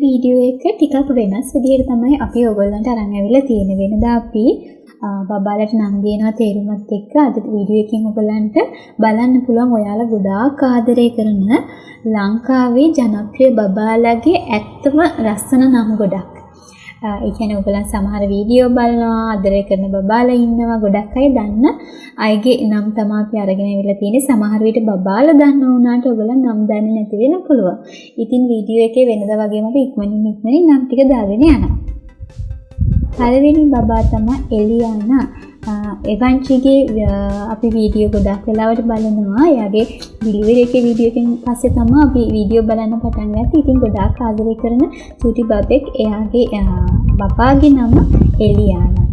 Video එක ටිකක් වෙනස් විදිහට තමයි අපි ඔයගොල්ලන්ට අරන් ඇවිල්ලා තියෙන්නේ. වෙනදා අපි බබාලට නම් දෙනවා තේරුමත් එක්ක අද වීඩියෝ එකකින් ඔයගොල්ලන්ට බලන්න පුළුවන් ඔයාලා ගොඩාක් ආදරය කරන ලංකාවේ ජනප්‍රිය බබාලගේ ඇත්තම ලස්සන නම් ගොඩක්. ඒ කියන්නේ ඔයගොල්ලන් සමහර වීඩියෝ බලනවා ආදරය කරන බබාලා ඉන්නවා ගොඩක් අය දන්න අයගේ නම් තමයි අපි අරගෙන ඇවිල්ලා තියෙන්නේ. සමහර විට බබාලා දන්න වුණාට ඔයගොල්ලන් නම් දන්නේ නැති වෙන්න පුළුවන්. ඉතින් වීඩියෝ එකේ වෙනදා වගේම අපි ඉක්මනින් නම් ටික දාගෙන යනවා. පළවෙනි බබා තමයි එලියානා. එවන්චිගේ අපි වීඩියෝ ගොඩක් වෙලාවට බලනවා. එයාගේ ඩිලිවරි එකේ වීඩියෝ එකෙන් පස්සේ තමයි අපි වීඩියෝ බලන්න පටන් ගත්තේ. ඉතින් ගොඩාක් ආදරය කරන චූටි බබෙක්. එයාගේ බබාගේ නම එලියානා.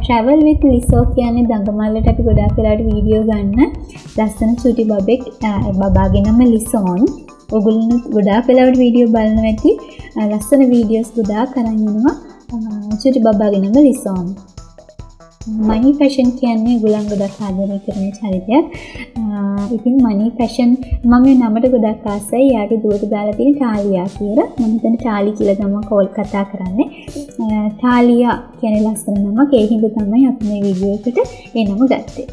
travel with Liso කියන්නේ දඟමල්ලට අපි ගොඩාක් වෙලාවට වීඩියෝ ගන්න ලස්සන චූටි බබෙක්. බබාගේ නම ලිසෝන්. ඔයගොල්ලෝ ගොඩාක් වෙලාවට වීඩියෝ බලනවා ඇති. ලස්සන වීඩියෝස් ගොඩාක් අරන් එනවා. චූටි බබාගේ නම ලිසෝන්. මනි ෆැෂන් කියන්නේ ඒගොල්ලන් ගොඩක් ආදරය කරන චරිතයක්. ඉතින් මනි ෆැෂන් මම නමට ගොඩක් ආසයි. යාගේ දුවට දාලා තියෙන ටාලියා කියලා. මම හිතන්නේ ටාලි කියලා තමයි කෝල් කතා කරන්නේ. ටාලියා කියන්නේ ලස්සන නමක්. ඒ හින්දා තමයි අපි මේ වීඩියෝ එකට ඒ නම ගත්තේ.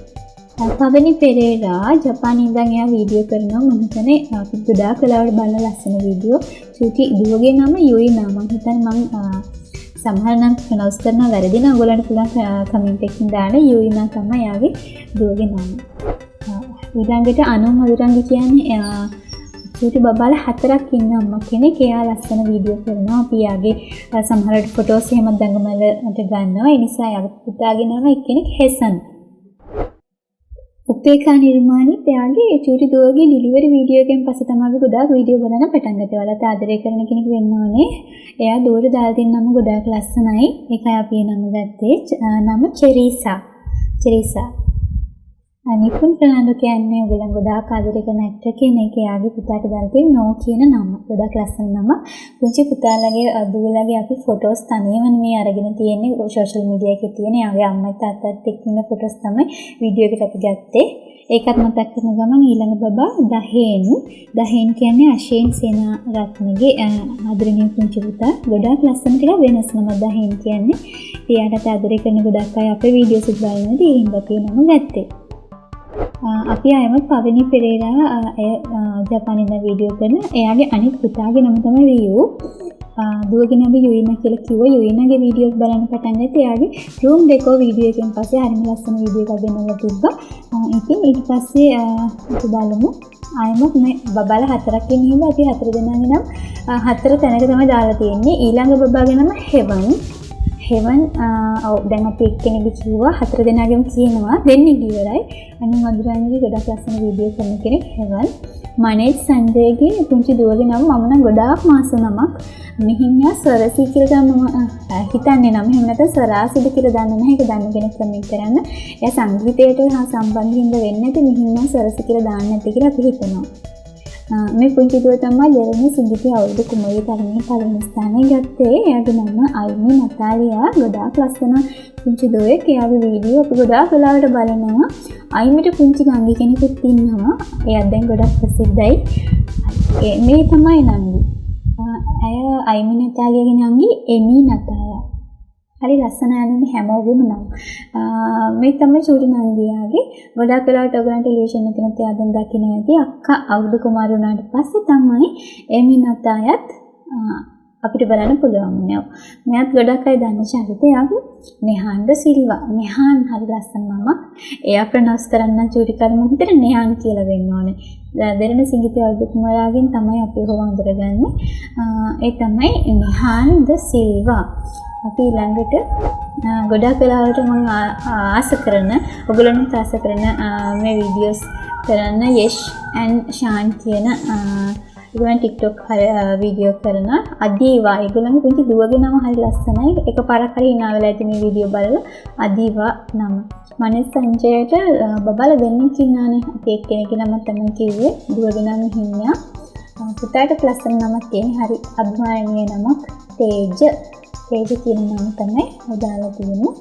පවනි පෙරේරා ජපානයේ ඉඳන් එයා වීඩියෝ කරනවා. මම හිතන්නේ අපි ගොඩාක් වෙලාවට බලන ලස්සන වීඩියෝ. චූටි දුවගේ නම යුයිනා. මම හිතන්නේ මම සමහර නම් ප්‍රොනවුන්ස් කරන වැරදි නම් ඔයගොල්ලන්ට පුළුවන් කමෙන්ට් එකකින් දාන්න. යුයිනා තමයි යාගේ දුවගේ නම. ඊළඟට අනු මදුරංග කියන්නේ චූටි බබාලා 4ක් ඉන්න අම්මා කෙනෙක්. එයා ලස්සන වීඩියෝ කරනවා. අපි යාගේ සමහර ෆොටෝස් එහෙම දඟමලට ගන්නවා. ඒ නිසා යාගේ පුතාගේ නම එක්කෙනෙක් හෙසන්. උපේකා නිර්මාණිත් එයාගේ චූටි දුවගේ ඩිලිවරි වීඩියෝ එකෙන් පස්සේ තමයි ගොඩාක් වීඩියෝ බලන්න පටන් ගත්තේ. ඔයාලත් ආදරය කරන කෙනෙක් වෙන්න ඕනේ. එයා දුවට දාලා තියෙන නම ගොඩාක් ලස්සනයි. ඒකයි අපි නම ගත්තේ. නම චෙරීසා. චෙරීසා. නිපුන් ෆර්නෑන්ඩෝ කියන්නේ ඔයගොල්ලන් ගොඩාක් ආදරය කරන ඇක්ටර් කෙනෙක්. එයාගේ පුතාට දාලා තියෙන නෝ කියන නම. ගොඩාක් ලස්සන නම. පුංචි පුතාලගේ දුවලගේ අපි ෆොටෝස් තනියම මේ අරගෙන තියෙන්නේ සෝෂල් මීඩියා එකේ තියෙන. එයාගේ අම්මයි තාත්තත් එක්ක ඉන්න ෆොටෝස් තමයි වීඩියෝ එකට අපි ගත්තේ. ඒකත් මතක් කරන ගමන් ඊළඟ බබා දහේන්. දහේන් කියන්නේ අශේන් සේනාරත්නගේ ආදරණීය පුංචි පුතා. ගොඩාක් ලස්සන ටිකක් වෙනස් නම දහේන් කියන්නේ. එයාට ආදරය කරන ගොඩක් අය අපේ වීඩියෝස් බලනදී ඒ හින්දා අපි නම ගත්තේ. අපි ආයම පවනි පෙරේරා ජපානයේ වීඩියෝ කරන. එයාගේ අනිත් පුතාගේ නම තමයි රියු. දුවගේ නම යුයිනා කියලා කිව්වා. යුයිනාගේ වීඩියෝස් බලන්න පටන් ගත්තේ එයාගේ රූම් ඩෙකෝ වීඩියෝ එකෙන් පස්සේ. හරිම ලස්සන වීඩියෝ එකක් ගෙනල්ලා තිබ්බා. ඉතින් ඊට පස්සේ අපි බලමු ආයම මේ බබාලා 4ක් ඉන්න හින්දා අපි 4 දෙනාගේ නම් 4 තැනක තමයි දාලා තියෙන්නේ. ඊළඟ බබාගේ නම හෙවන්. හෙවන් දැන් අපි එක්කෙනෙක්ගේ කිව්වා 4 දෙනාගෙම කියනවා. දෙන්නේ ඉවරයි. අනිත් මధుරාණිගේ ගොඩක් ලස්සන වීඩියෝ කරන කෙනෙක් හෙවන්. මනේජ් සංජයගේ පුංචි දුවගේ නම මම නම් ගොඩාක් මාස නමක්. මිහින්යා සරසි කියලා මම හිතන්නේ නම් එහෙම නැත්නම් සරාසිද කියලා දන්නේ නැහැ. ඒක දන්න කෙනෙක් කමෙන්ට් කරන්න. එයා සංගීතයට හා සම්බන්ධ හින්දා වෙන්නේ නැති මිහින්යා සරසි කියලා දාන්න නැති කියලා අපි හිතනවා. මේ පුංචි දුව තමයි දෙරණි සිංගිති අවුරුදු කුමරිය තරණයේ පළවෙනි ස්ථානය ගත්තේ. එයාගේ නම අයිමි නතාලියා. ගොඩාක් ලස්සන පුංචි දුවෙක්. එයාගේ වීඩියෝ අපි ගොඩාක් වෙලාවට බලනවා. අයිමිට පුංචි ගංගි කෙනෙකුත් ඉන්නවා. එයා දැන් ගොඩක් ප්‍රසිද්ධයි. මේ තමයි නංගි. ඇය අයිමි නතාලියාගේ නංගි එමි නතායා. හරි ලස්සන ආනන්නේ හැමෝගෙම නම්. මේ තමයි චූටි නංගියාගේ. ගොඩක් වෙලාවට ඔයගලන්ට ටෙලිවිෂන් එකේ නැති ආදම් දකින්න ඇති. අක්කා අවුරුදු කුමාරි වුණාට පස්සේ තමයි එමි නතායත් අපිට බලන්න පුළුවන් වුණේ. මෙයාත් ගොඩක් අය දන්න චරිතයක්. නෙහාන්ද සිල්වා. නෙහාන් හරි ලස්සන නමක්. එයා ප්‍රොනවුන්ස් කරන්න චූටි කර්ම හිතට නෙහාන් කියලා වෙන්න ඕනේ. දෙරණ සිංගිති අවුරුදු කුමාරයාගෙන් තමයි අපි ඔහොම අඳුරගන්නේ. ඒ තමයි නෙහාන්ද සිල්වා. අපි ළඟට ගොඩක් වෙලාවට මම ආස කරන ඔයගොල්ලන්ට ආස කරන මේ වීඩියෝස් කරන්න යෂ් ඇන්ඩ් ෂාන් කියන ඒගොල්ලන් TikTok වීඩියෝ කරන අදීවා. ඒගොල්ලන්ගේ පුංචි දුවගේ නම හරි ලස්සනයි. එකපාරක් හරි hina වෙලා ඇති මේ වීඩියෝ බලලා අදීවා නම. මනේ සංජයට බබාලා දෙන්නෙක් ඉන්නානේ. අපි එක්කෙනෙක්ගේ නම තමයි කිව්වේ. දුවගේ නම හිමියා. පුතාට ලස්සන නමක් තියෙන හරි අභිමානීය නමක් තේජ. තේජ කියන නම තමයි දාලා තියෙන්නේ.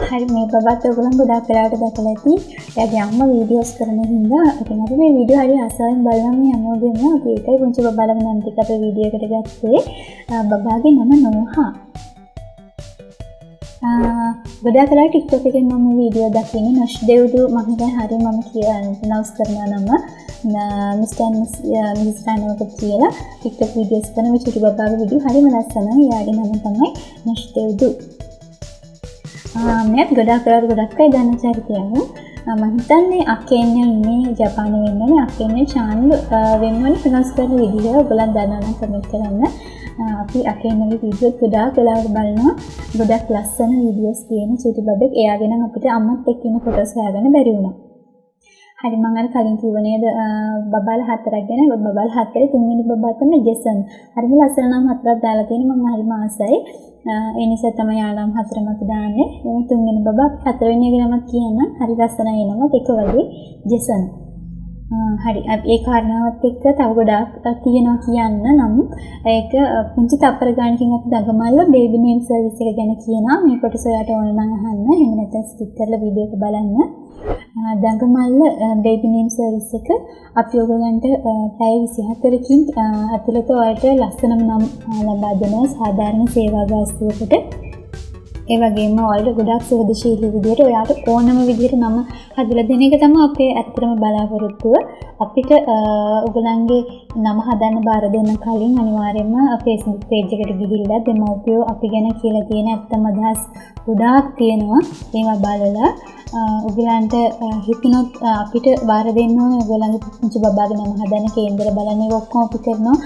හරි මේ බබත් ඔයගොල්ලෝ ගොඩක් වෙලාවට දැකලා ඇති. එයාගේ අම්මා වීඩියෝස් කරන හින්දා ඉතින් අපි මේ වීඩියෝ හරිය ආසාවෙන් බලනවා මේ හැමෝගෙම. අපි ඒකයි පුංචි බබාලගේ නම් ටික අපේ වීඩියෝ එකට ගත්තේ. බබාගේ නම නෝහා. ගොඩක් වෙලාවට TikTok එකෙන් මම වීඩියෝ දකින්නේ නෂ් දෙව්දු මම හිතන්නේ හරිය මම ප්‍රනවුන්ස් කරනවා නම මිස්ටර් මිස් ෆැනෝක කියලා TikTok වීඩියෝස් කරන මේ චුටි බබාගේ වීඩියෝ හරියම ලස්සනයි. එයාගේ නම තමයි නෂ් දෙව්දු. මෙත් ගොඩක් අය දන්න චරිතයක්. මම හිතන්නේ අක්කේන්නේ ඉන්නේ ජපානයේ වෙන්නේ අක්කේන්නේ චානල් වෙනවනේ ප්‍රනවුන්ස් කරන විදිහ ඔයගොල්ලන් දන්නවා නම් කමෙන්ට් කරන්න. අපි අකේන්නගේ වීඩියෝ ගොඩාක් වෙලාවට බලනවා. ගොඩක් ලස්සන වීඩියෝස් තියෙන චුටි බබෙක්. එයාගෙන අපිට අම්මත් එක්ක ඉන්න ෆොටෝස් හොයාගන්න බැරි වුණා. හරි මම අර කලින් කිව්ව නේද බබාලා හතරක් ගැන. බබාලා හතරේ තුන්වෙනි බබා තමයි ජෙසන්. හරිම ලස්සන නම් හතරක් දාලා තියෙන මම හරිම ආසයි. ඒ නිසා තමයි යාළුවම් හතරම අපි දාන්නේ. මේ තුන්වෙනි බබා හතරවෙනි එක නමක් කියන්න. හරි ලස්සනයි නම එක වගේ ජෙසන්. හරි ඒ කාරණාවත් එක්ක තව ගොඩාක් තියෙනවා කියන්න නම් ඒක පුංචි තප්පර ගානකින් අපි දඟමල්ල බේබි නේම් සර්විස් එක ගැන කියනවා. මේ කොටස ඔයාලට ඕන නම් අහන්න. එහෙම නැත්නම් ස්කිප් කරලා වීඩියෝ එක බලන්න. දඟමල්ල බේබි නේම් සර්විස් එක අපි ඔයගලන්ට පැය 24කින් ඇතුළත ඔයාලට ලස්සනම නම් ලබා දෙනවා සාධාරණ සේවා ගාස්තුවකට. ඒ වගේම ඔයාලට ගොඩක් සුවදශීලී විදියට ඔයාලට ඕනම විදියට නම හදලා දෙන එක තමයි අපේ ඇත්තටම බලාපොරොත්තුව. අපිට ඔයගලන්ගේ නම හදන්න බාර දෙන්න කලින් අනිවාර්යයෙන්ම Facebook page එකට ගිහිල්ලා දෙමව්පියෝ අපි ගැන කියලා තියෙන ඇත්තම අදහස් ගොඩාක් තියෙනවා. ඒවා බලලා ඔයගලන්ට හිතුනොත් අපිට බාර දෙන්න ඕනේ ඔයගලන්ගේ පුංචි බබාගේ නම හදන්න කේන්දර බලන්න ඒක ඔක්කොම අපි කරනවා.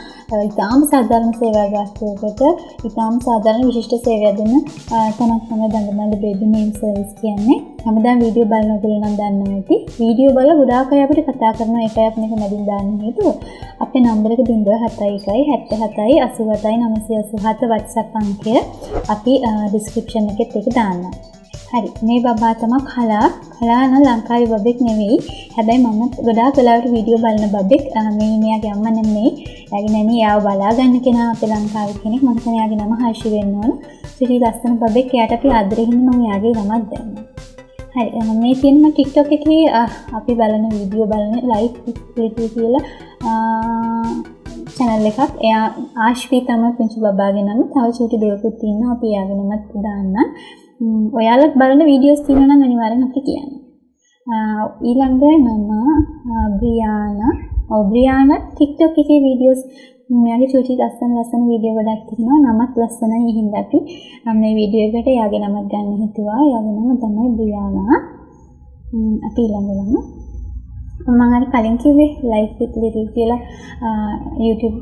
ඉතාම සාධාරණ සේවා ගාස්තුවකට ඉතාම සාධාරණ විශිෂ්ට සේවයක් දෙන්න තැනක් තමයි දඟමල්ල බේබි නේම් සර්විස් කියන්නේ. හැමදාම වීඩියෝ බලන ඔයගොල්ලෝ නම් දන්නවා ඇති. වීඩියෝ බලලා ගොඩාක් අය අපිට කතා කරනවා. ඒකයි අපි මේක මැදින් දාන්න හේතුව. අපේ නම්බර එක 071 77 87 987 WhatsApp අංකය අපි ඩිස්ක්‍රිප්ෂන් එකෙත් ඒක දාන්නම්. හරි මේ බබා තමයි කලා නම් ලංකාවේ බබෙක් නෙවෙයි. හැබැයි මම ගොඩාක් වෙලාවට වීඩියෝ බලන බබෙක්. මේ මෙයාගේ අම්මා නෙමෙයි. එයාගේ නැණි එයාව බලා ගන්න කෙනා අපේ ලංකාවේ කෙනෙක්. මම හිතන්නේ එයාගේ නම හර්ෂි වෙන්න ඕන. සිරි ලස්සන බබෙක්. එයාට අපි ආදරෙන් මම එයාගේ නමක් දැම්මා. හරි මේ තියෙන TikTok එකේ අපි බලන වීඩියෝ බලන ලයිව් වීඩියෝ කියලා channel එකක්. එයා ආශ්වී තමයි පුංචි බබාගේ නම. තව චූටි දෙවෙකුත් ඉන්නවා. අපි එයාගේ නමත් දාන්න. ඔයාලත් බලන වීඩියෝස් තියෙනවා නම් අනිවාර්යෙන් අපිට කියන්න. ඊළඟ නම බ්‍රියානා. බ්‍රියානා TikTok එකේ වීඩියෝස් මෙයාගේ චූටි ලස්සන වීඩියෝ ගොඩක් තියෙනවා. නමත් ලස්සනයි. හින්දා අපි මේ වීඩියෝ එකට එයාගේ නමක් ගන්න හිතුවා. එයාගේ නම තමයි බ්‍රියානා. අපි ඊළඟ මම අර කලින් කිව්වේ Life with Little කියලා YouTube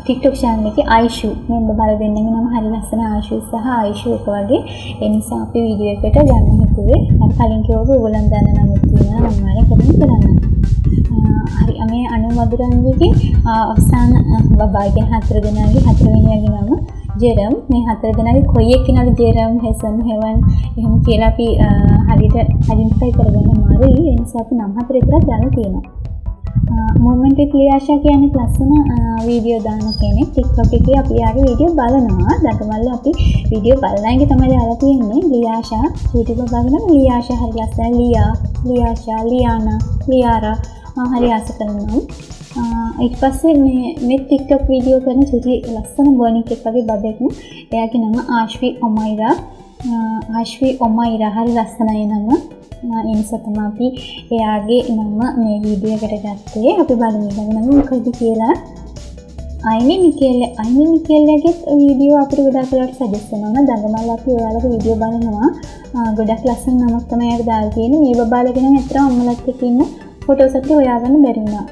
TikTok channel එකේ ආයිෂු මේ බබාලා දෙන්නගේ නම හරි ලස්සන ආයිෂු සහ ආයිෂු එක වගේ. ඒ නිසා අපි වීඩියෝ එකට ගන්න හිතුවේ. අර කලින් කිව්වොත් ඔයගොල්ලන් දන්න නම තියෙනවා අනිවාර්යෙන් කමෙන්ට් කරන්න. හරි මේ අනුමදුරන්ගේ අවසාන බබාගේ හතර දෙනාගේ හතරවෙනියාගේ නම ජෙරම්. මේ හතර දෙනාගේ කොයි එක්කෙනාද ජෙරම් හෙසන් හෙවන් එහෙම කියලා අපි හරියට අයිඩෙන්ටිෆයි කරගන්න අමාරුයි. ඒ නිසා අපි නම් හතර විතරක් දාලා තියෙනවා. Moment with ලියාෂා කියන්නේ ලස්සන වීඩියෝ දාන කෙනෙක්. TikTok එකේ අපි යාගේ වීඩියෝ බලනවා. දඟමල්ල අපි වීඩියෝ බලනයිගේ තමයි දාලා තියෙන්නේ. ලියාෂා චූටි බබාගේ නම ලියාෂා හරි ලස්සන. ලියාෂා ලියානා ලියාරා හරි ආස කරනවා. ඊට පස්සේ මේ TikTok වීඩියෝ කරන චූටි ලස්සන බොනික් එක වගේ බබෙක් නේ. එයාගේ නම ආශ්වී ඔමයිරා හරි ලස්සනයි නම. ඒ නිසා තමයි අපි එයාගේ නම මේ වීඩියෝ එකට ගත්තේ. අපි බලමු ඊළඟ නම මොකද කියලා. අයිනි මිකේල්ගේ වීඩියෝ අපිට ගොඩක් වෙලාවට සජෙස්ට් කරනවා. දඟමල්ල අපි ඔයාලගේ වීඩියෝ බලනවා. ගොඩක් ලස්සන නමක් තමයි එයාට දාලා තියෙන්නේ. මේ බබාලගේ නම් ඇත්තටම අම්මලත් එක්ක ඉන්න ෆොටෝස් අපිට හොයාගන්න බැරි වුණා.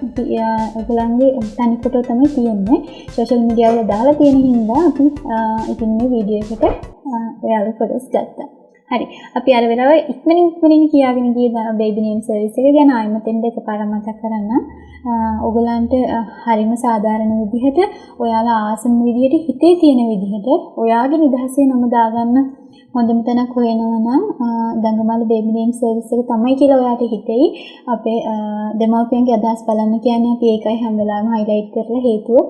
ඔයගලන්ගේ තනි ෆොටෝ තමයි තියෙන්නේ. සෝෂල් මීඩියා වල දාලා තියෙන හින්දා අපි ඉතින් මේ වීඩියෝ එකට ඔයාලගේ ෆොටෝස් ගත්තා. හරි අපි අර වෙලාව ඉක්මනින් කියාගෙන ගිය බේබි නේම් සර්විස් එක ගැන ආයෙත් එන්න එකපාරක් මතක් කරන්න. ඔයගලන්ට හරිම සාධාරණ විදිහට ඔයාලා ආසන්න විදිහට හිතේ තියෙන විදිහට ඔයාගේ නිදහසේ නම දාගන්න හොඳම තැනක් හොයනවා නම් දඟමල්ල බේබි නේම් සර්විස් එක තමයි කියලා ඔයාට හිතෙයි. අපේ දෙමව්පියන්ගේ අදහස් බලන්න කියන්නේ අපි ඒකයි හැම වෙලාවෙම highlight කරලා හේතුව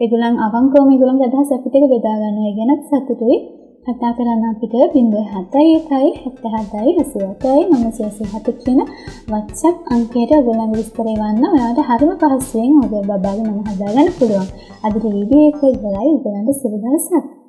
ඒගොල්ලන් අවංකවම ඒගොල්ලන්ගේ අදහස් අපිට බෙදා ගන්නවා. ඒ ගැනත් සතුටුයි. කතා කරන්න අපිට 071 77 87 987 කියන WhatsApp අංකයට ඔයගොල්ලන්ගේ විස්තර එවන්න. ඔයාලට හරිම පහසුවෙන් ඔයගේ බබාගේ නම හදාගන්න පුළුවන්. අද වීඩියෝ එක ඉවරයි. ඔයගොල්ලන්ට සුබ දවසක්.